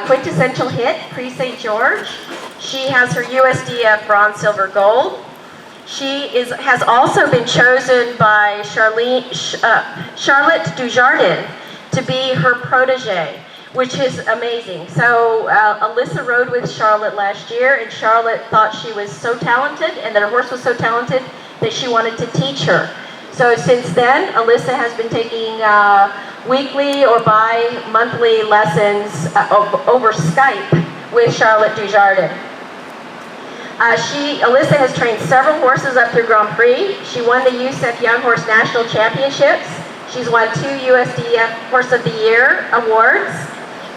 Quintessential hit, Pre-St. George. She has her USDF bronze, silver, gold. She has also been chosen by Charlotte Dujardin to be her protege, which is amazing. So Alyssa rode with Charlotte last year, and Charlotte thought she was so talented and that her horse was so talented that she wanted to teach her. So since then, Alyssa has been taking weekly or bi-monthly lessons over Skype with Charlotte Dujardin. Alyssa has trained several horses up through Grand Prix. She won the USEF Young Horse National Championships. She's won 2 USDF Horse of the Year awards.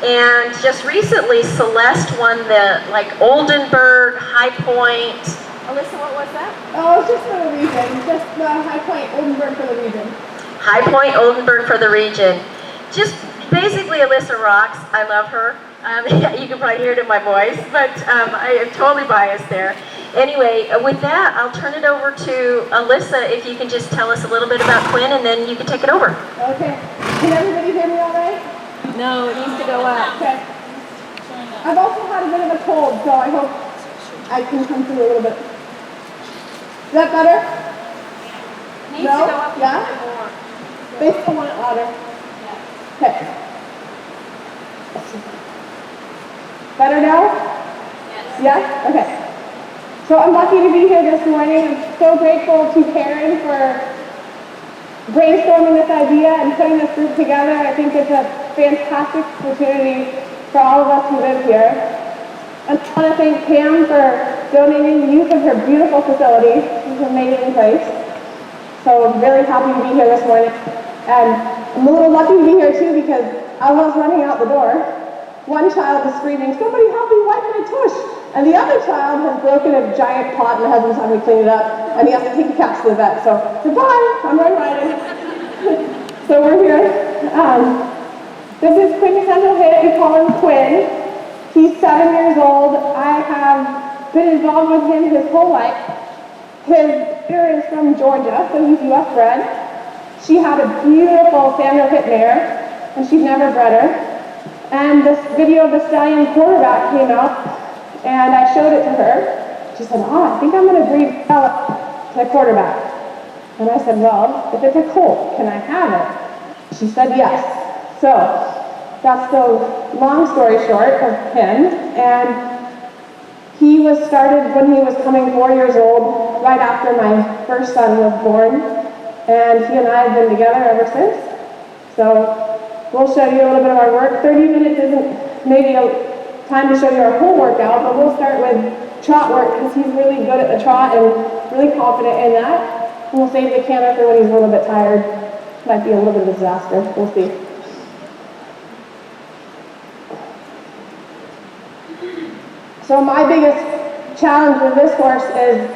And just recently, Celeste won the Oldenburg, High Point. Alyssa, what was that? Oh, it's just for the region. Just the High Point, Oldenburg for the region. High Point, Oldenburg for the region. Just basically, Alyssa rocks. I love her. You can probably hear it in my voice, but I am totally biased there. Anyway, with that, I'll turn it over to Alyssa, if you can just tell us a little bit about Quinn, and then you can take it over. Okay. Can everybody hear me all right? No, it needs to go up. Okay. I've also had a bit of a cold, so I hope I can come through a little bit. Is that better? Needs to go up a yeah? little bit more. They still want it louder. Yeah. Okay. Better now? Yes. Yeah? Okay. So I'm lucky to be here this morning. I'm so grateful to Karen for brainstorming this idea and putting this group together. I think it's a fantastic opportunity for all of us who live here. And I want to thank Pam for donating the use of her beautiful facility. It's an amazing place. So I'm really happy to be here this morning. And I'm a little lucky to be here too because I was running out the door. One child is screaming, "Somebody help me wipe my tush!" And the other child has broken a giant pot and the husband's having to clean it up, and he has to take the cats to the vet. So, goodbye, I'm riding. So we're here. This is Quintessential hit. We call him Quinn. He's 7 years old. I have been involved with him his whole life. His breeder is from Georgia, so he's U.S. bred. She had a beautiful Samuel hit mare, and she'd never bred her. And this video of the stallion quarterback came out, and I showed it to her. She said, I think I'm going to breed Ella to the quarterback. And I said, well, if it's a colt, can I have it? She said yes. So that's the long story short of him. And he was started when he was coming 4 years old, right after my first son was born. And he and I have been together ever since. So we'll show you a little bit of our work. 30 minutes isn't maybe a time to show you our whole workout, but we'll start with trot work because he's really good at the trot and really confident in that. And we'll save the canter for when he's a little bit tired. Might be a little bit of a disaster. We'll see. So my biggest challenge with this horse is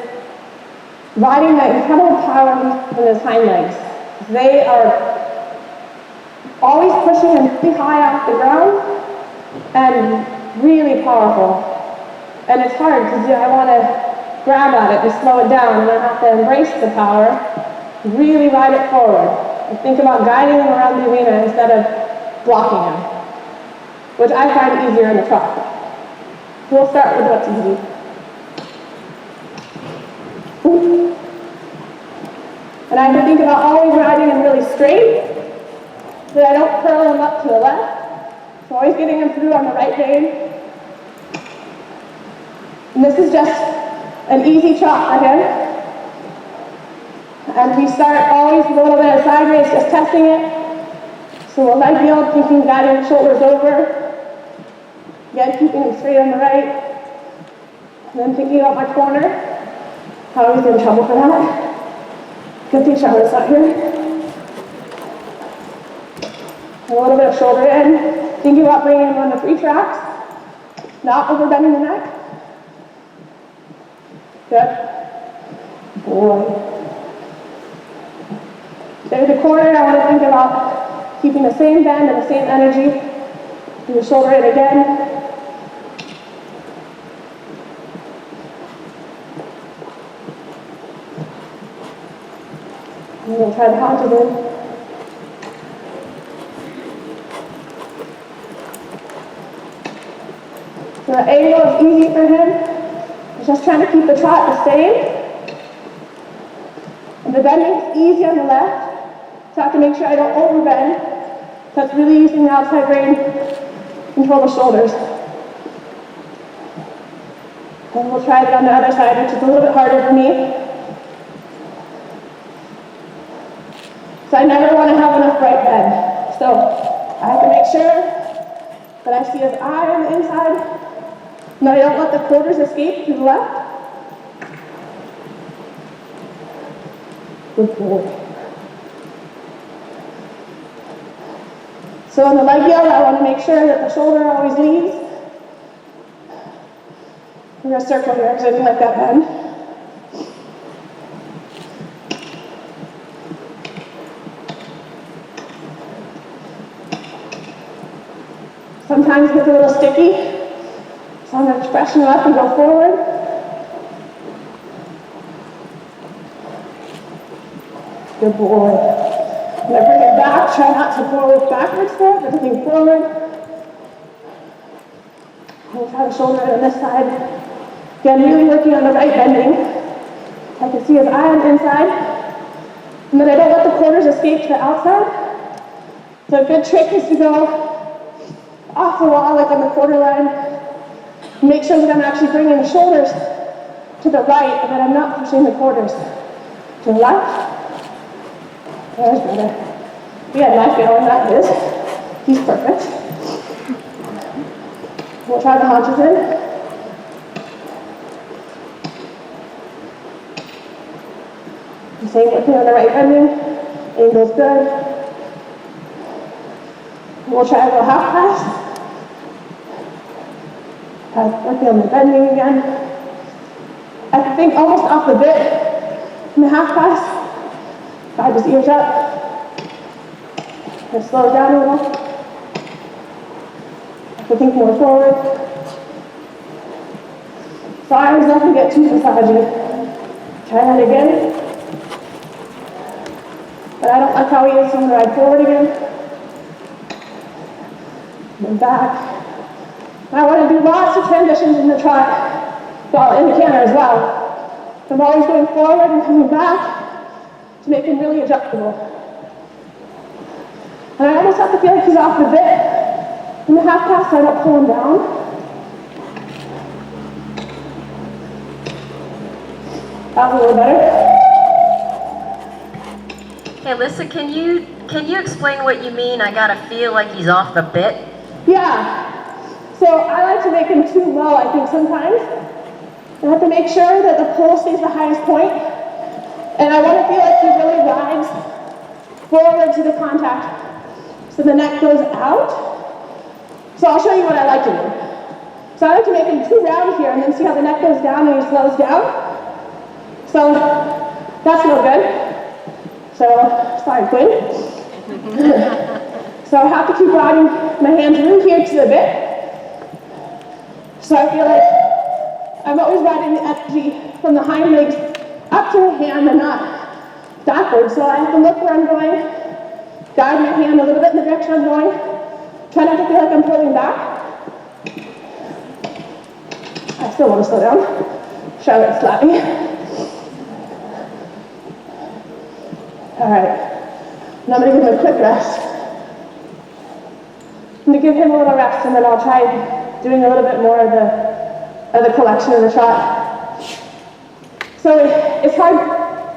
riding that incredible power in his hind legs. They are always pushing him pretty high off the ground and really powerful. And it's hard because I want to grab at it and slow it down, and I have to embrace the power, really ride it forward, and think about guiding him around the arena instead of blocking him, which I find easier in the trot. So we'll start with what's easy. And I have to think about always riding him really straight, so that I don't curl him up to the left. So always getting him through on the right vein. And this is just an easy trot for him. And we start always with a little bit of sideways, just testing it. So we'll leg yield, thinking guiding the shoulders over. Again, keeping him straight on the right. And then thinking about my corner. I always get in trouble for that. Good thing Charlotte's not here. And a little bit of shoulder in. Thinking about bringing him on the free tracks. Not overbending the neck. Good. Boy. There's the corner. I want to think about keeping the same bend and the same energy. Do the shoulder in again. And we'll try the haunches in. So the angle is easy for him. He's just trying to keep the trot the same. And the bending is easy on the left. So I have to make sure I don't overbend. So it's really using the outside rein to control the shoulders. And we'll try it on the other side, which is a little bit harder for me. So I never want to have enough right bend. So I have to make sure that I see his eye on the inside. And that I don't let the quarters escape to the left. Good boy. So on the leg yell, I want to make sure that the shoulder always leads. We're going to circle here because I didn't like that bend. Sometimes it gets a little sticky. So I'm going to freshen it up and go forward. Good boy. I'm going to bring it back. Try not to go backwards for it, but to think forward. We'll try the shoulder on this side. Again, really working on the right bending. I can see his eye on the inside. And then I don't let the quarters escape to the outside. So a good trick is to go off the wall, like on the quarter line. Make sure that I'm actually bringing the shoulders to the right and that I'm not pushing the quarters to the left. There's better. We had my feeling that is. He's perfect. We'll try the haunches in. The same working on the right bending. Angle's good. We'll try a little half pass. Working on the bending again. I can think almost off the bit in the half pass. Guide his ears up. And slow it down a little. I can think more forward. So I always love to get too massagey. Try that again. But I don't like how he is, so I'm going to ride forward again. And then back. And I want to do lots of transitions in the trot, well, in the canter as well. So I'm always going forward and coming back to make him really adjustable. And I almost have to feel like he's off the bit in the half pass so I don't pull him down. That was a little better. Hey, Alyssa, can you explain what you mean? I gotta feel like he's off the bit. Yeah. So I like to make him too low, I think, sometimes. I have to make sure that the pole stays the highest point. And I want to feel like he really rides forward to the contact. So the neck goes out. So I'll show you what I like to do. So I like to make him too round here and then see how the neck goes down and he slows down. So that's no good. So, sorry, Quinn. So I have to keep riding my hands really here to the bit. So I feel like I'm always riding the energy from the hind legs up to the hand and not backwards. So I have to look where I'm going, guide my hand a little bit in the direction I'm going, try not to feel like I'm pulling back. I still want to slow down. Charlotte slap me. All right, now I'm going to give him a quick rest. I'm going to give him a little rest and then I'll try doing a little bit more of the collection of the trot. So it's hard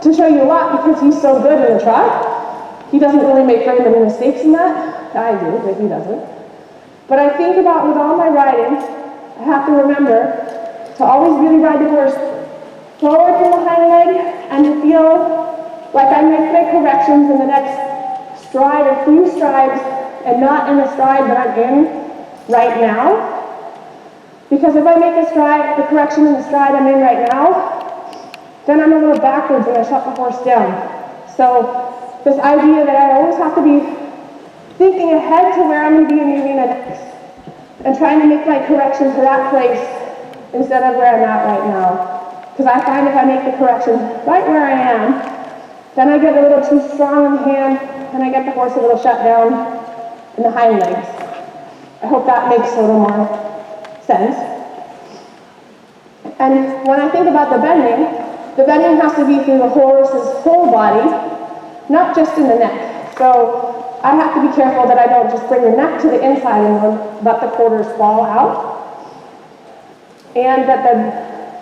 to show you a lot because he's so good in the trot. He doesn't really make very many mistakes in that. I do, but he doesn't. But I think about with all my riding, I have to remember to always really ride the horse forward from the hind leg and to feel like I make my corrections in the next stride or few strides and not in the stride that I'm in right now. Because if I make a stride, the correction in the stride I'm in right now, then I'm a little backwards and I shut the horse down. So this idea that I always have to be thinking ahead to where I'm going to be moving next and trying to make my correction to that place instead of where I'm at right now. Because I find if I make the correction right where I am, then I get a little too strong in the hand and I get the horse a little shut down in the hind legs. I hope that makes a little more sense. And when I think about the bending has to be through the horse's whole body, not just in the neck. So I have to be careful that I don't just bring the neck to the inside and let the quarters fall out. And that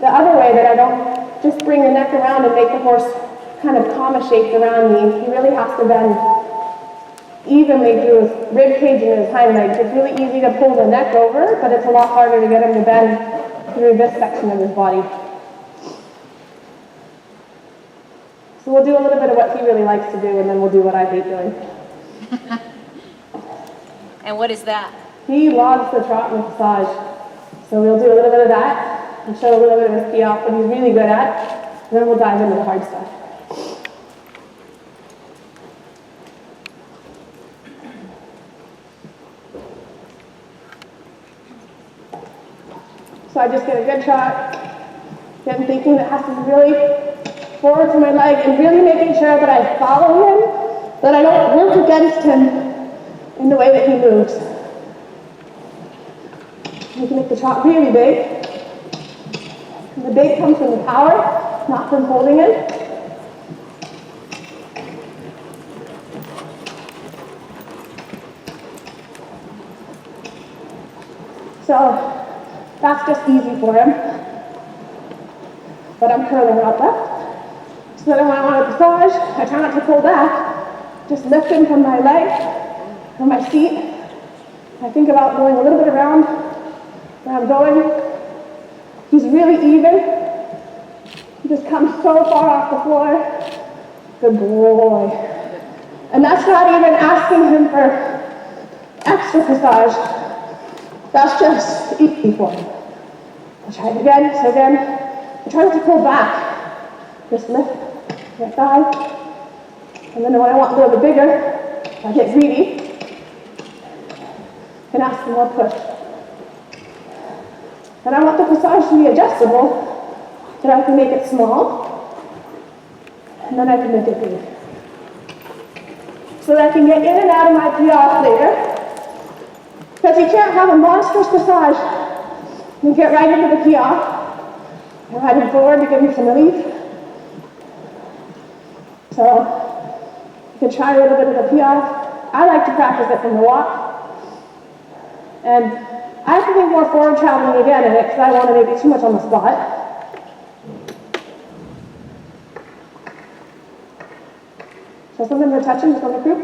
the other way, that I don't just bring the neck around and make the horse kind of comma shaped around me. He really has to bend evenly through his rib cage and his hind legs. It's really easy to pull the neck over, but it's a lot harder to get him to bend through this section of his body. So we'll do a little bit of what he really likes to do, and then we'll do what I hate doing. And what is that? He loves the trot and the passage. So we'll do a little bit of that, and show a little bit of his Piaffe, what he's really good at, and then we'll dive into the hard stuff. So I just get a good trot, get him thinking that has to be really forward to my leg, and really making sure that I follow him, that I don't work against him in the way that he moves. You can make the trot really big. And the big comes from the power, not from holding it. So that's just easy for him. But I'm curling out left. So then when I want to passage, I try not to pull back. Just lift him from my leg, from my seat. I think about going a little bit around where I'm going. He's really even. He just comes so far off the floor. Good boy. And that's not even asking him for extra passage. That's just easy for him. I'll try it again. So again, I try not to pull back. Just lift my thigh. And then when I want a little bit bigger, I get greedy and ask for more push. And I want the passage to be adjustable, that I can make it small, and then I can make it big. So that I can get in and out of my Piaffe later. Because you can't have a monstrous passage and get right into the Piaffe and ride him forward to give you some relief. So you can try a little bit of the Piaffe. I like to practice it from the walk. And I have to think more forward traveling again in it because I don't want to make it too much on the spot. So sometimes we're touching just on the group.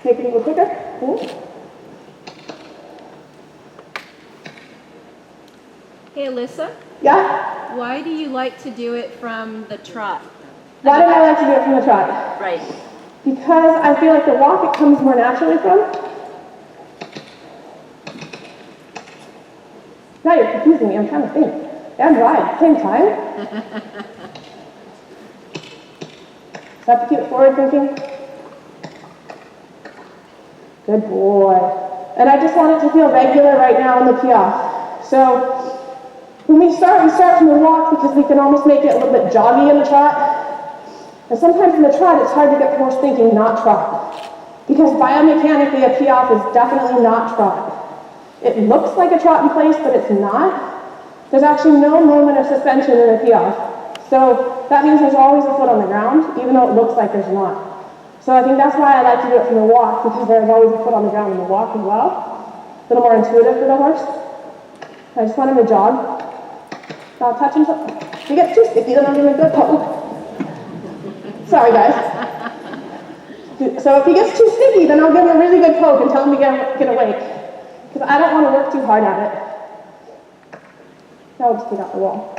Make it a little quicker. Hey, Alyssa, Yeah? why do you like to do it from the trot? Why did I like to do it from the trot? Right. Because I feel like the walk it comes more naturally from. Now you're confusing me, I'm trying to think. And ride at the same time. So I have to keep it forward thinking. Good boy. And I just want it to feel regular right now in the Piaffe. So when we start from the walk because we can almost make it a little bit joggy in the trot. And sometimes in the trot, it's hard to get the horse thinking not trot. Because biomechanically, a Piaffe is definitely not trot. It looks like a trot in place, but it's not. There's actually no moment of suspension in a Piaffe. So that means there's always a foot on the ground, even though it looks like there's not. So I think that's why I like to do it from the walk, because there's always a foot on the ground in the walk as well. A little more intuitive for the horse. I just want him to jog. Now touch him. If he gets too sticky, then I'll give him a good poke. Sorry, guys. So if he gets too sticky, then I'll give him a really good poke and tell him to get awake. Because I don't want to work too hard at it. Now I'll just get out the wall.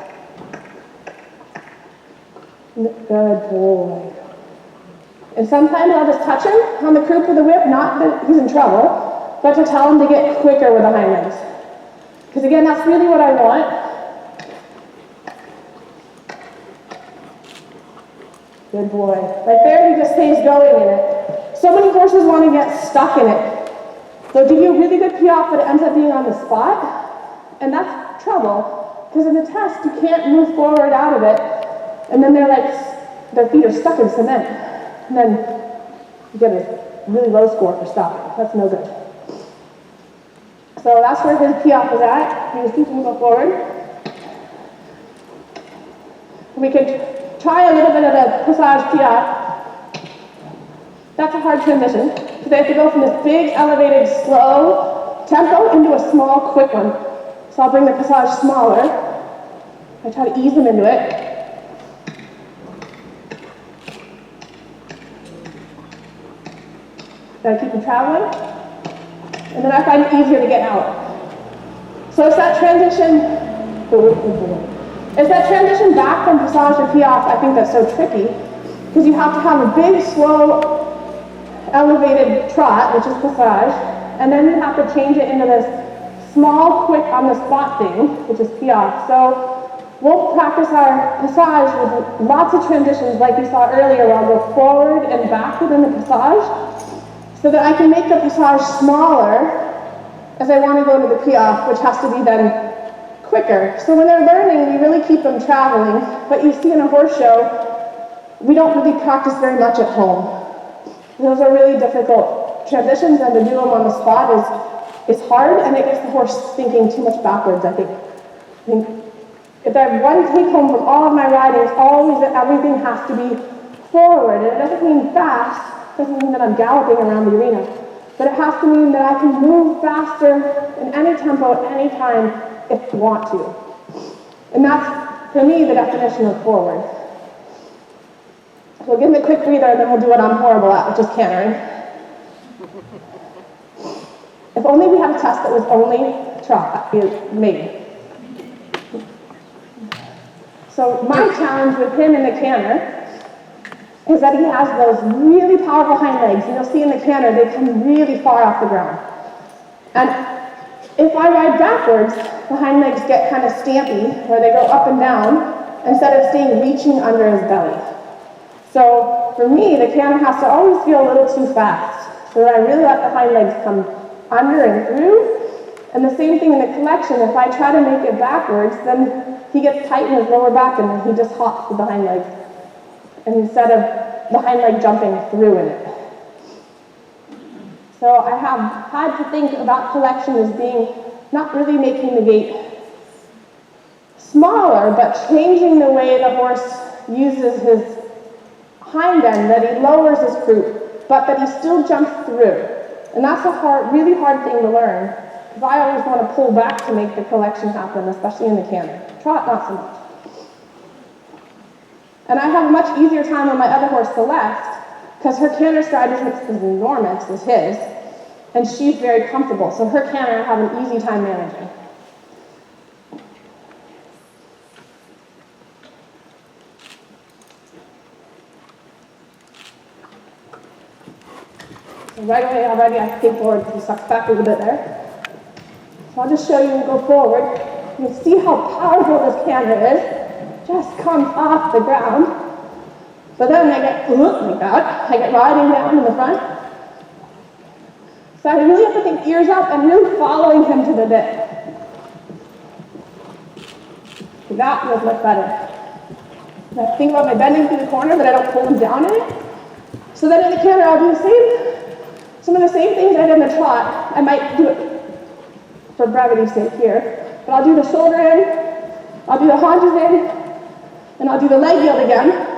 Good boy. And sometimes I'll just touch him on the croup with the whip, not that he's in trouble, but to tell him to get quicker with the hind legs. Because again, that's really what I want. Good boy. Right there, he just stays going in it. So many horses want to get stuck in it. They'll give you a really good Piaffe, but it ends up being on the spot. And that's trouble, because in the test, you can't move forward out of it. And then their feet are stuck in cement. And then you get a really low score for stopping. That's no good. So that's where his Piaffe was at. He was teaching to go forward. We could try a little bit of a passage Piaffe. That's a hard transition, because I have to go from this big, elevated, slow tempo into a small, quick one. So I'll bring the passage smaller. I try to ease them into it. Gotta keep them traveling. And then I find it easier to get out. So it's that transition back from passage to Piaffe, I think that's so tricky, because you have to have a big, slow, elevated trot, which is passage, and then you have to change it into this small, quick, on-the-spot thing, which is Piaffe. So we'll practice our passage with lots of transitions, like you saw earlier, where I'll go forward and back within the passage, so that I can make the passage smaller as I want to go into the Piaffe, which has to be then quicker. So when they're learning, we really keep them traveling, but you see in a horse show, we don't really practice very much at home. Those are really difficult transitions, and to do them on the spot is hard, and it gets the horse thinking too much backwards, I think. If I have one take home from all of my riding, it's always that everything has to be forward, and it doesn't mean fast, it doesn't mean that I'm galloping around the arena, but it has to mean that I can move faster in any tempo at any time if I want to. And that's, for me, the definition of forward. So give me a quick breather, and then we'll do what I'm horrible at, which is cantering. If only we had a test that was only trot, maybe. So my challenge with him in the canter is that he has those really powerful hind legs. And you'll see in the canter, they come really far off the ground. And if I ride backwards, the hind legs get kind of stampy, where they go up and down, instead of staying reaching under his belly. So for me, the canter has to always feel a little too fast, so that I really let the hind legs come under and through. And the same thing in the collection, if I try to make it backwards, then he gets tight in his lower back and then he just hops with the hind legs, and instead of the hind leg jumping through in it. So I have had to think about collection as being not really making the gait smaller, but changing the way the horse uses his hind end, that he lowers his croup, but that he still jumps through. And that's a really hard thing to learn, because I always want to pull back to make the collection happen, especially in the canter. Trot, not so much. And I have a much easier time on my other horse, Celeste, because her canter stride isn't as enormous as his, and she's very comfortable, so her canter I have an easy time managing. So right away already I came forward, he sucks back a little bit there. So I'll just show you and go forward. You can see how powerful this canter is. Just comes off the ground. But then I get like that. I get riding down in the front. So I really have to think ears up and really following him to the bit. That was much better. And I think about my bending through the corner, but I don't pull him down in it. So then in the canter, I'll do some of the same things I did in the trot. I might do it for brevity's sake here, but I'll do the shoulder in, I'll do the haunches in, and I'll do the leg yield again.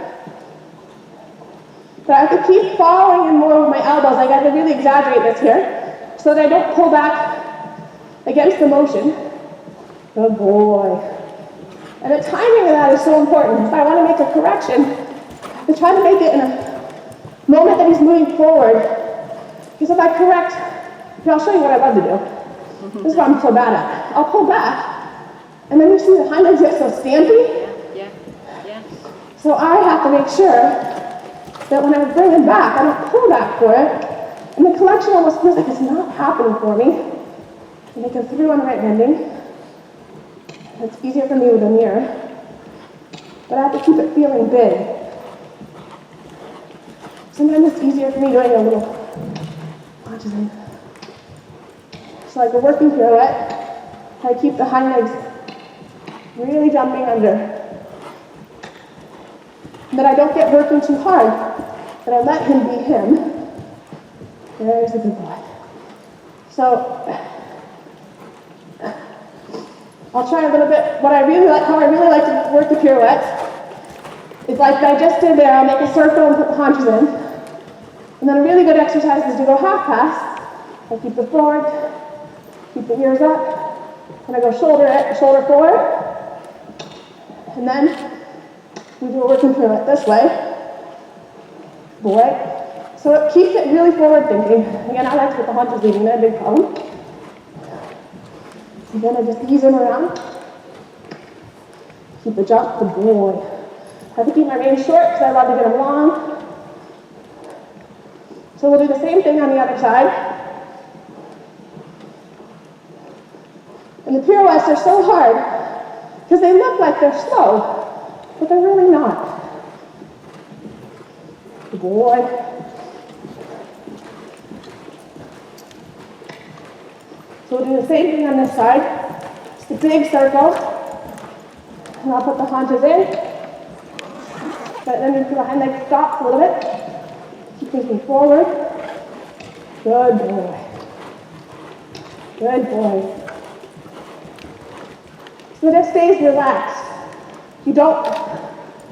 But I have to keep following him more with my elbows. I got to really exaggerate this here, so that I don't pull back against the motion. Good boy. And the timing of that is so important. If I want to make a correction, I have to try to make it in a moment that he's moving forward. Because if I correct, here, I'll show you what I love to do. This is what I'm so bad at. I'll pull back, and then you see the hind legs get so stampy. Yeah. So I have to make sure that when I bring him back, I don't pull back for it, and the collection almost feels like it's not happening for me. I make him through on the right bending. It's easier for me with a mirror, but I have to keep it feeling big. Sometimes it's easier for me doing a little punches in. So like a working pirouette, I keep the hind legs really jumping under. That I don't get working too hard, but I let him be him. There's a good boy. So I'll try a little bit how I really like to work the pirouette It's like I just did there. I'll make a circle and put the haunches in. And then a really good exercise is to go half pass. I keep the forward, keep the ears up, and I go shoulder forward. And then we do a working pirouette this way. Boy. So it keeps it really forward thinking. Again, I like to put the haunches leading, they're a big problem. And then I just ease them around. Keep the jump, the boy. I have to keep my reins short because I love to get them long. So we'll do the same thing on the other side. And the pirouettes are so hard because they look like they're slow, but they're really not. Good boy. So we'll do the same thing on this side. Just a big circle. And I'll put the haunches in. But then the hind leg stops a little bit. Keep pushing forward. Good boy. Good boy. So that it stays relaxed. You don't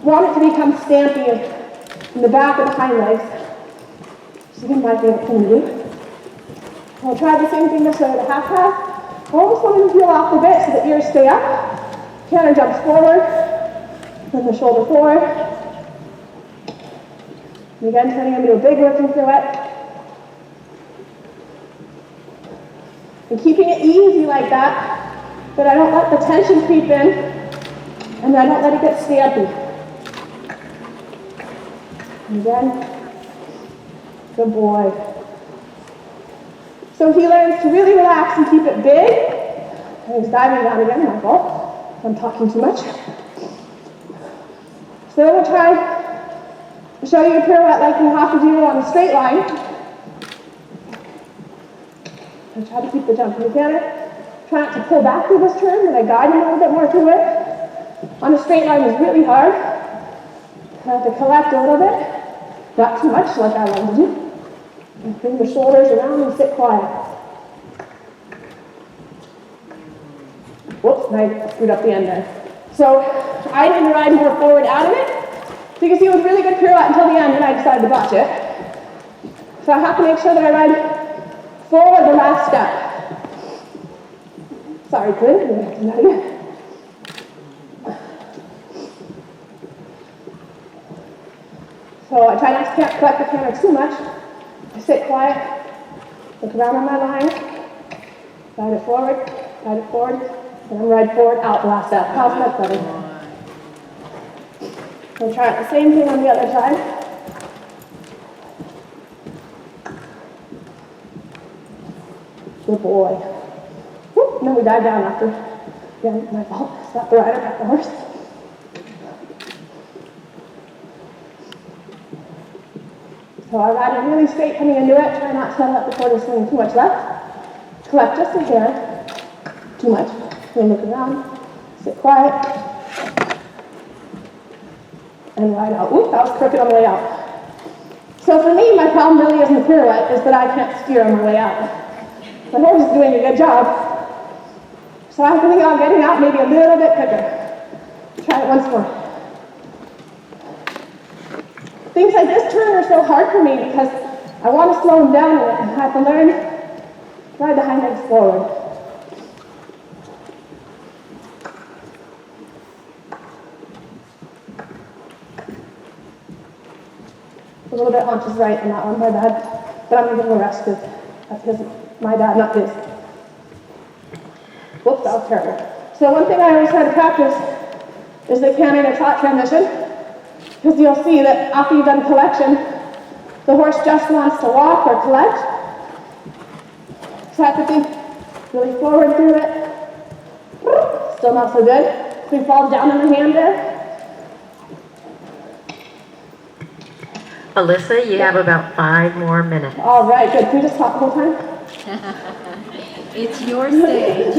want it to become stampy in the back of the hind legs. This is my favorite thing to do. I'll try the same thing this way with a half pass. I almost want to peel off the bit so the ears stay up. Canter jumps forward. Then the shoulder forward. And again, turning into a big working pirouette. And keeping it easy like that, but I don't let the tension creep in, and I don't let it get stampy. And again, good boy. So he learns to really relax and keep it big. And he's diving down again, my fault. I'm talking too much. So then we'll try to show you a pirouette like you have to do on a straight line. I try to keep the jump in the canter. Try not to pull back through this turn, but I guide him a little bit more through it. On a straight line is really hard. I have to collect a little bit. Not too much like I love to do. And bring the shoulders around and sit quiet. Whoops, I screwed up the end there. So I need to ride more forward out of it. So you can see it was a really good pirouette until the end, and I decided to botch it. So I have to make sure that I ride forward the last step. Sorry, Quinn, I'm going to do that again. So I try not to collect the canter too much. I sit quiet, look around on my line, guide it forward, and then ride forward out the last step. How's that better? We'll try the same thing on the other side. Good boy. Whoop, and then we dive down after. Again, my fault. Stop the rider, not the horse. So I ride it really straight coming into it. Try not to let the quarter swing too much left. Collect just a hair. Too much. Then look around. Sit quiet. And ride out. Oop, that was crooked on the way out. So for me, my problem really isn't the pirouette, is that I can't steer on my way out. The horse is doing a good job. So I'm thinking about getting out maybe a little bit quicker. Try it once more. Things like this turn are so hard for me because I want to slow them down in it and I have to learn to ride the hind legs forward. A little bit haunches right on that one, my bad. But I'm going to give him a rest because that's his, my bad, not his. Whoops, that was terrible. So one thing I always try to practice is the canter to trot transition. Because you'll see that after you've done collection, the horse just wants to walk or collect. So I have to think really forward through it. Still not so good. So he falls down in the hand there. Alyssa, you have about 5 more minutes. All right, good. Can we just talk the whole time? It's your stage.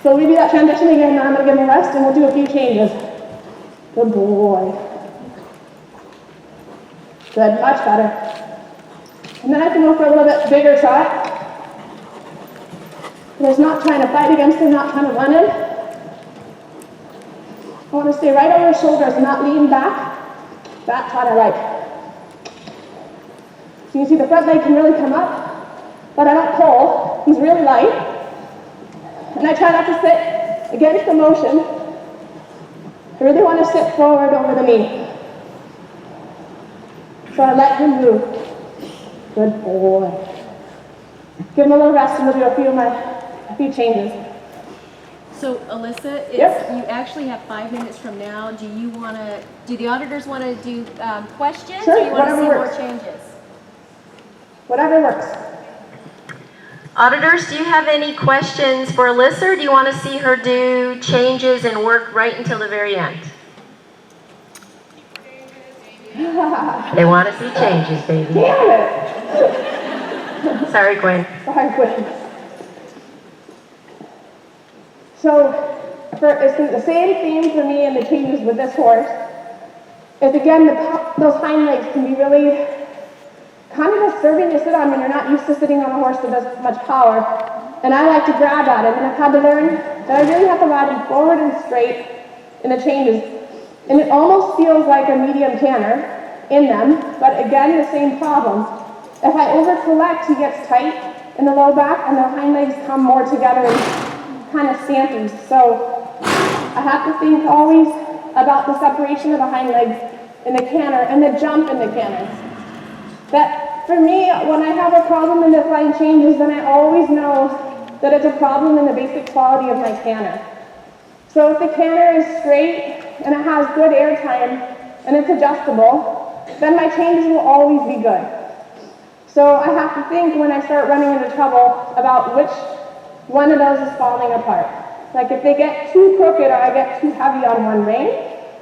So we do that transition again. Now I'm going to give him a rest and we'll do a few changes. Good boy. Good, much better. And then I can go for a little bit bigger trot. There's not trying to fight against him, not trying to run in. I want to stay right over his shoulders and not lean back. That's what I like. So you can see the front leg can really come up, but I don't pull. He's really light. And I try not to sit against the motion. I really want to sit forward over the knee. So I let him move. Good boy. Give him a little rest and we'll do a few changes. So Alyssa, Yep. you actually have 5 minutes from now. Do the auditors want to do questions, Sure, or you want to see whatever more works. changes? Whatever works. Auditors, do you have any questions for Alyssa, or do you want to see her do changes and work right until the very end? They want to see changes, baby. Damn it! Sorry, Quinn. Sorry, Quinn. So, it's the same theme for me and the changes with this horse. Is again, those hind legs can be really kind of disturbing to sit on when you're not used to sitting on a horse that does much power. And I like to grab at it, and I've had to learn that I really have to ride him forward and straight in the changes. And it almost feels like a medium canter in them, but again, the same problem. If I over-collect, he gets tight in the low back, and the hind legs come more together and kind of santers. So I have to think always about the separation of the hind legs in the canter and the jump in the canter. That for me, when I have a problem in the flying changes, then I always know that it's a problem in the basic quality of my canter. So if the canter is straight and it has good air time and it's adjustable, then my changes will always be good. So I have to think when I start running into trouble about which one of those is falling apart. Like if they get too crooked or I get too heavy on one rein,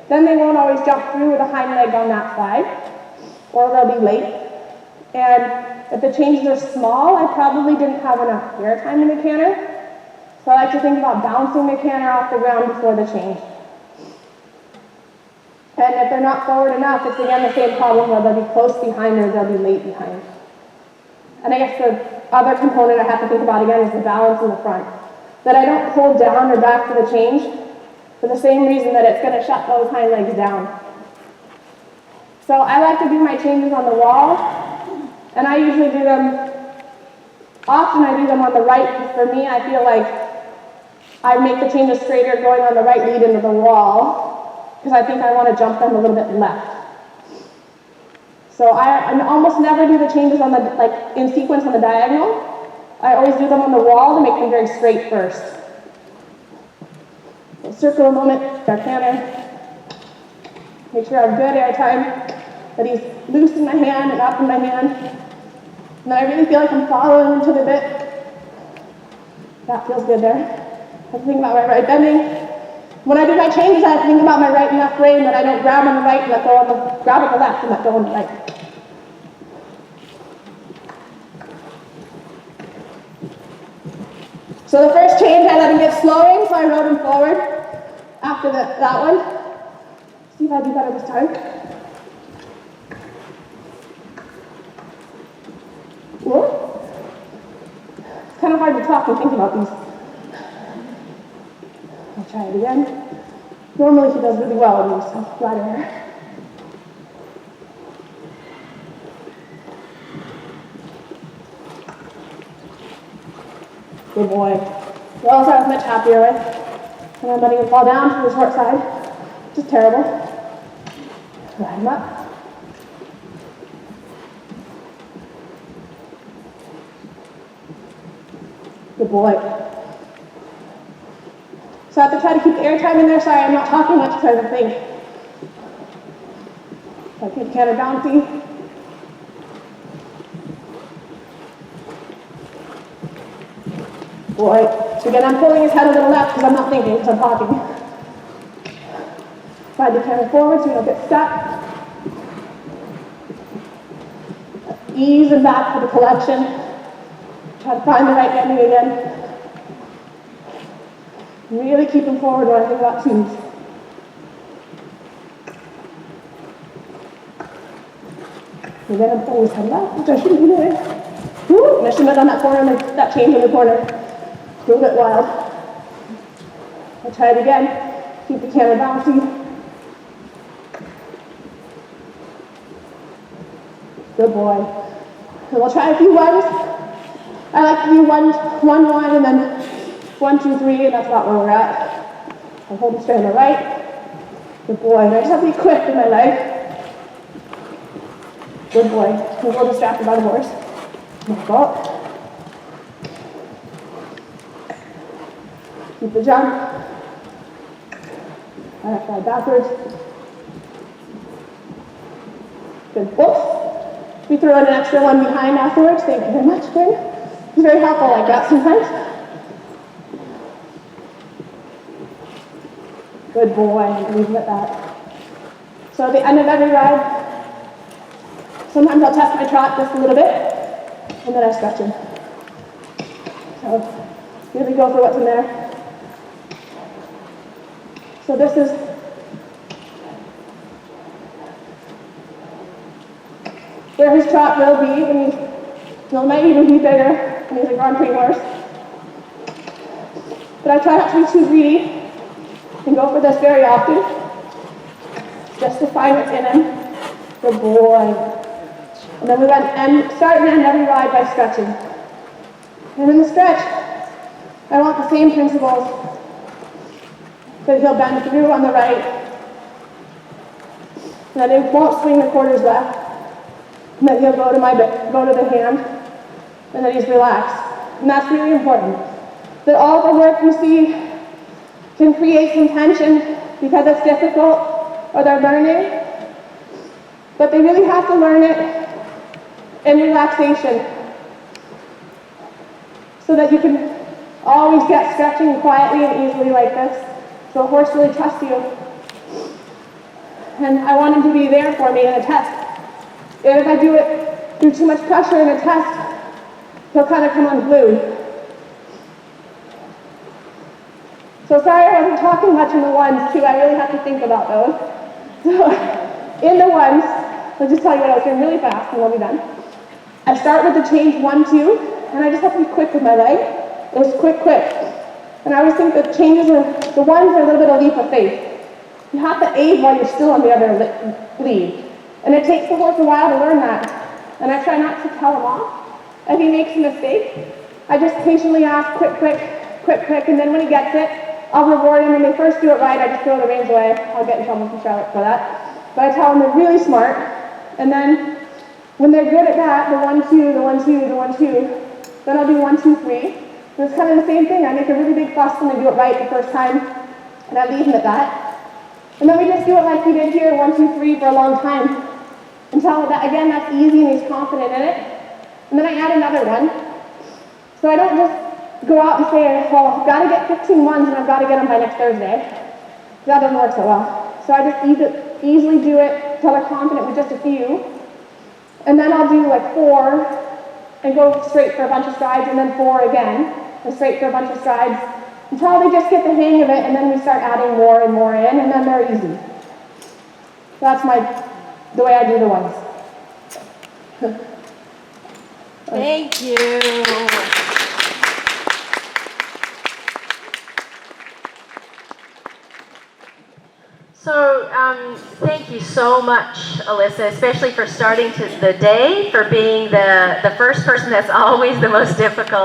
then they won't always jump through with a hind leg on that side, or they'll be late. And if the changes are small, I probably didn't have enough air time in the canter. So I like to think about bouncing the canter off the ground before the change. And if they're not forward enough, it's again the same problem where they'll be close behind or they'll be late behind. And I guess the other component I have to think about again is the balance in the front. That I don't pull down or back for the change for the same reason that it's going to shut those hind legs down. So I like to do my changes on the wall, and I usually do them, often I do them on the right, because for me I feel like I make the changes straighter going on the right lead into the wall, because I think I want to jump them a little bit left. So I almost never do the changes on the, like in sequence on the diagonal. I always do them on the wall to make them very straight first. So circle a moment, our canter. Make sure I have good air time, that he's loose in my hand and up in my hand. And then I really feel like I'm following him to the bit. That feels good there. I have to think about my right bending. When I do my changes, I have to think about my right and left rein, that I don't grab on the right and let go on the, grab on the left and let go on the right. So the first change, I let him get slowing, so I rode him forward after that one. See if I do better this time. Whoa. It's kind of hard to talk and think about these. I'll try it again. Normally he does really well in these, so flat air. Good boy. Well, I was much happier with. And I'm letting him fall down to the short side. Just terrible. Ride him up. Good boy. So I have to try to keep the air time in there. Sorry, I'm not talking much because I have to think. So I keep the canter bouncy. Boy. So again, I'm pulling his head a little left because I'm not thinking, because I'm talking. Slide the canter forward so you don't get stuck. Ease and back for the collection. Try to find the right bending again. Really keep him forward when I think about twos. And then I'm pulling his head left, which I shouldn't be doing. Woo! And I shouldn't have done that corner, that change in the corner. A little bit wild. I'll try it again. Keep the canter bouncy. Good boy. And we'll try a few ones. I like to do 1, 1, 1, and then 1, 2, 3, and that's about where we're at. I'll hold the straight on the right. Good boy. And I just have to be quick with my leg. Good boy. I'm a little distracted by the horse. Back up. Keep the jump. Left side backwards. Good. Whoops. We throw in an extra one behind afterwards. Thank you very much, Quinn. It's very helpful like that sometimes. Good boy. I'm leaving it at that. So at the end of every ride, sometimes I'll test my trot just a little bit, and then I stretch him. So really go for what's in there. So this is where his trot will be when he's, well, it might even be bigger when he's a Grand Prix horse. But I try not to be too greedy and go for this very often, just to find what's in him. Good boy. And then we start and end every ride by stretching. And in the stretch, I want the same principles. That he'll bend through on the right, that he won't swing the quarters left, and that he'll go to the hand, and that he's relaxed. And that's really important. That all the work you see can create some tension because it's difficult or they're learning, but they really have to learn it in relaxation so that you can always get stretching quietly and easily like this. So the horse really trusts you. And I want him to be there for me in a test. And if I do it through too much pressure in a test, he'll kind of come unglued. So sorry I wasn't talking much in the ones too. I really have to think about those. So in the ones, I'll just tell you what I was doing really fast and we'll be done. I start with the change 1, 2, and I just have to be quick with my leg. It was quick, quick. And I always think that the ones are a little bit of leap of faith. You have to aid while you're still on the other lead. And it takes the horse a while to learn that. And I try not to tell him off. If he makes a mistake, I just patiently ask, quick, quick, quick, quick, and then when he gets it, I'll reward him. When they first do it right, I just throw the reins away. I'll get in trouble from Charlotte for that. But I tell them they're really smart. And then when they're good at that, the 1, 2, the 1, 2, the 1, 2, then I'll do 1, 2, 3. And it's kind of the same thing. I make a really big fuss when they do it right the first time, and I leave them at that. And then we just do it like we did here, 1, 2, 3 for a long time, until that, again, that's easy and he's confident in it. And then I add another one. So I don't just go out and say, well, I've got to get 15 ones and I've got to get them by next Thursday. That doesn't work so well. So I just easily do it until they're confident with just a few. And then I'll do like 4 and go straight for a bunch of strides, and then 4 again, and straight for a bunch of strides, until they just get the hang of it, and then we start adding more and more in, and then they're easy. That's the way I do the ones. Thank you. So thank you so much, Alyssa, especially for starting the day, for being the first person that's always the most difficult.